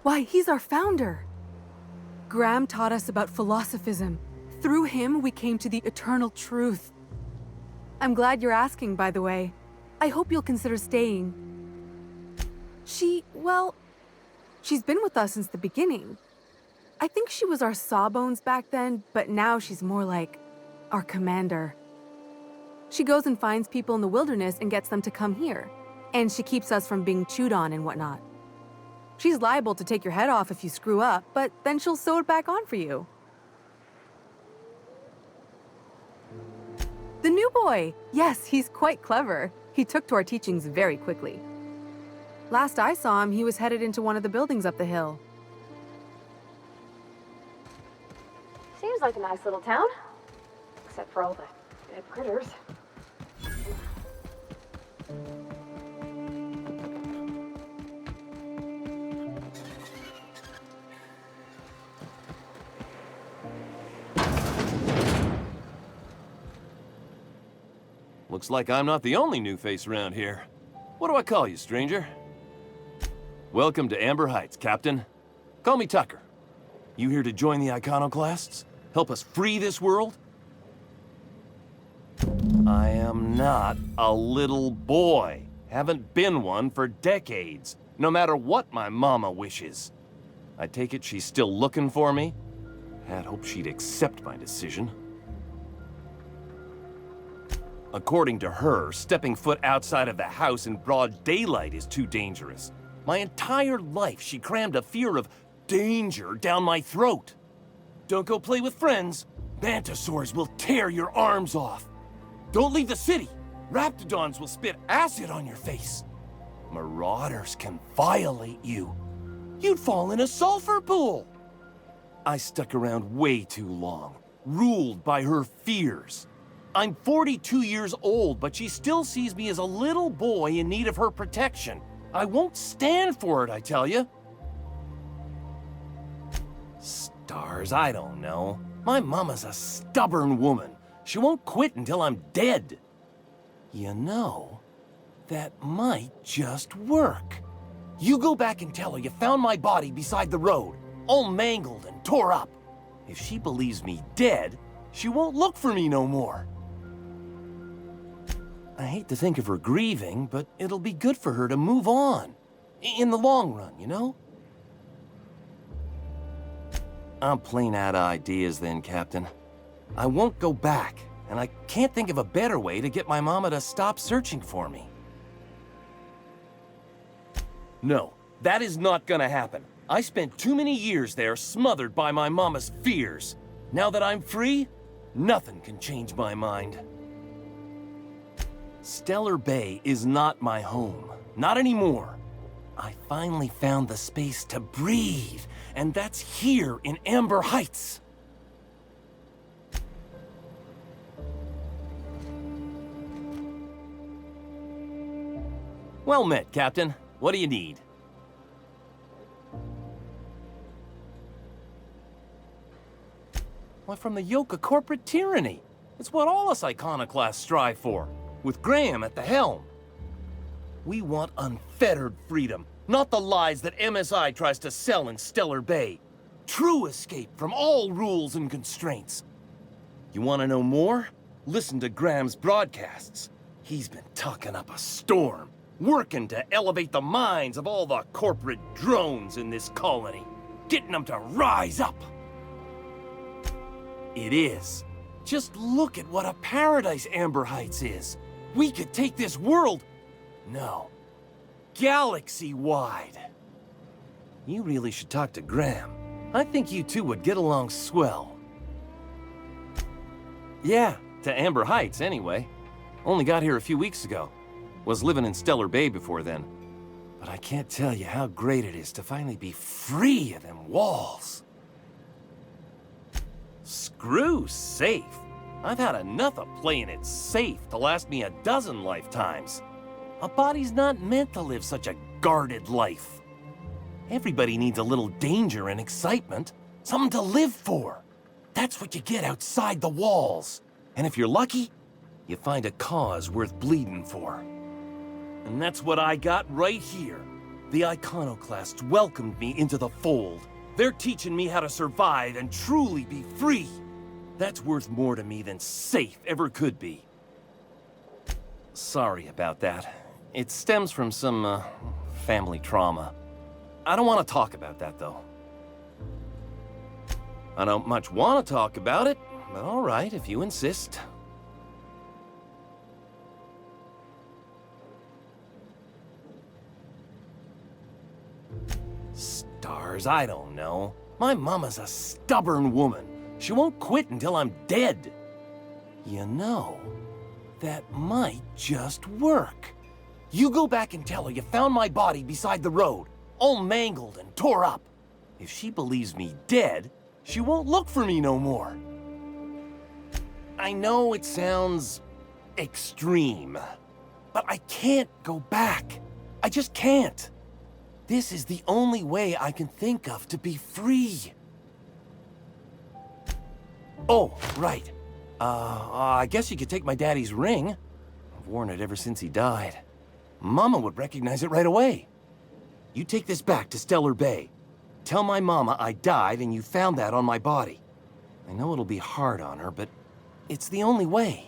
Why, he's our founder. Graham taught us about philosophism. Through him, we came to the eternal truth. I'm glad you're asking, by the way. I hope you'll consider staying. Well, she's been with us since the beginning. I think she was our sawbones back then, but now she's more like our commander. She goes and finds people in the wilderness and gets them to come here. And she keeps us from being chewed on and whatnot. She's liable to take your head off if you screw up, but then she'll sew it back on for you. The new boy! Yes, he's quite clever. He took to our teachings very quickly. Last I saw him, he was headed into one of the buildings up the hill. Seems like a nice little town. Except for all the dead critters. Looks like I'm not the only new face around here. What do I call you, stranger? Welcome to Amber Heights, Captain. Call me Tucker. You here to join the iconoclasts? Help us free this world? I am not a little boy. Haven't been one for decades, no matter what my mama wishes. I take it she's still looking for me? Had hoped she'd accept my decision. According to her, stepping foot outside of the house in broad daylight is too dangerous. My entire life, she crammed a fear of danger down my throat. Don't go play with friends. Mantisaurs will tear your arms off. Don't leave the city. Raptidons will spit acid on your face. Marauders can violate you. You'd fall in a sulfur pool. I stuck around way too long, ruled by her fears. I'm 42 years old, but she still sees me as a little boy in need of her protection. I won't stand for it, I tell you. Stars, I don't know. My mama's a stubborn woman. She won't quit until I'm dead. You know, that might just work. You go back and tell her you found my body beside the road, all mangled and tore up. If she believes me dead, she won't look for me no more. I hate to think of her grieving, but it'll be good for her to move on. In the long run, you know? I'm plain out of ideas then, Captain. I won't go back, and I can't think of a better way to get my mama to stop searching for me. No, that is not gonna happen. I spent too many years there smothered by my mama's fears. Now that I'm free, nothing can change my mind. Stellar Bay is not my home. Not anymore. I finally found the space to breathe, and that's here in Amber Heights. Well met, Captain. What do you need? Why, from the yoke of corporate tyranny. It's what all us iconoclasts strive for, with Graham at the helm. We want unfettered freedom, not the lies that MSI tries to sell in Stellar Bay. True escape from all rules and constraints. You want to know more? Listen to Graham's broadcasts. He's been talking up a storm, working to elevate the minds of all the corporate drones in this colony, getting them to rise up. It is. Just look at what a paradise Amber Heights is. We could take this world, no, galaxy-wide. You really should talk to Graham. I think you two would get along swell. Yeah, to Amber Heights anyway. Only got here a few weeks ago. Was living in Stellar Bay before then. But I can't tell you how great it is to finally be free of them walls. Screw safe. I've had enough of playing it safe to last me a dozen lifetimes. A body's not meant to live such a guarded life. Everybody needs a little danger and excitement, something to live for. That's what you get outside the walls. And if you're lucky, you find a cause worth bleeding for. And that's what I got right here. The iconoclasts welcomed me into the fold. They're teaching me how to survive and truly be free. That's worth more to me than safe ever could be. Sorry about that. It stems from some, family trauma. I don't want to talk about that, though. I don't much want to talk about it, but all right, if you insist. Stars, I don't know. My mama's a stubborn woman. She won't quit until I'm dead. You know, that might just work. You go back and tell her you found my body beside the road, all mangled and tore up. If she believes me dead, she won't look for me no more. I know it sounds extreme, but I can't go back. I just can't. This is the only way I can think of to be free. Oh, right. I guess you could take my daddy's ring. I've worn it ever since he died. Mama would recognize it right away. You take this back to Stellar Bay. Tell my mama I died and you found that on my body. I know it'll be hard on her, but it's the only way.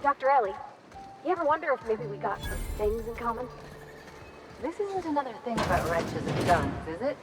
Dr. Ellie, you ever wonder if maybe we got some things in common? This isn't another thing about wrenches and guns, is it?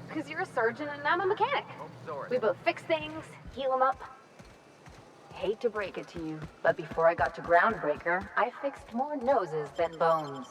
Because you're a surgeon and I'm a mechanic. We both fix things, heal them up. Hate to break it to you, but before I got to Groundbreaker, I fixed more noses than bones.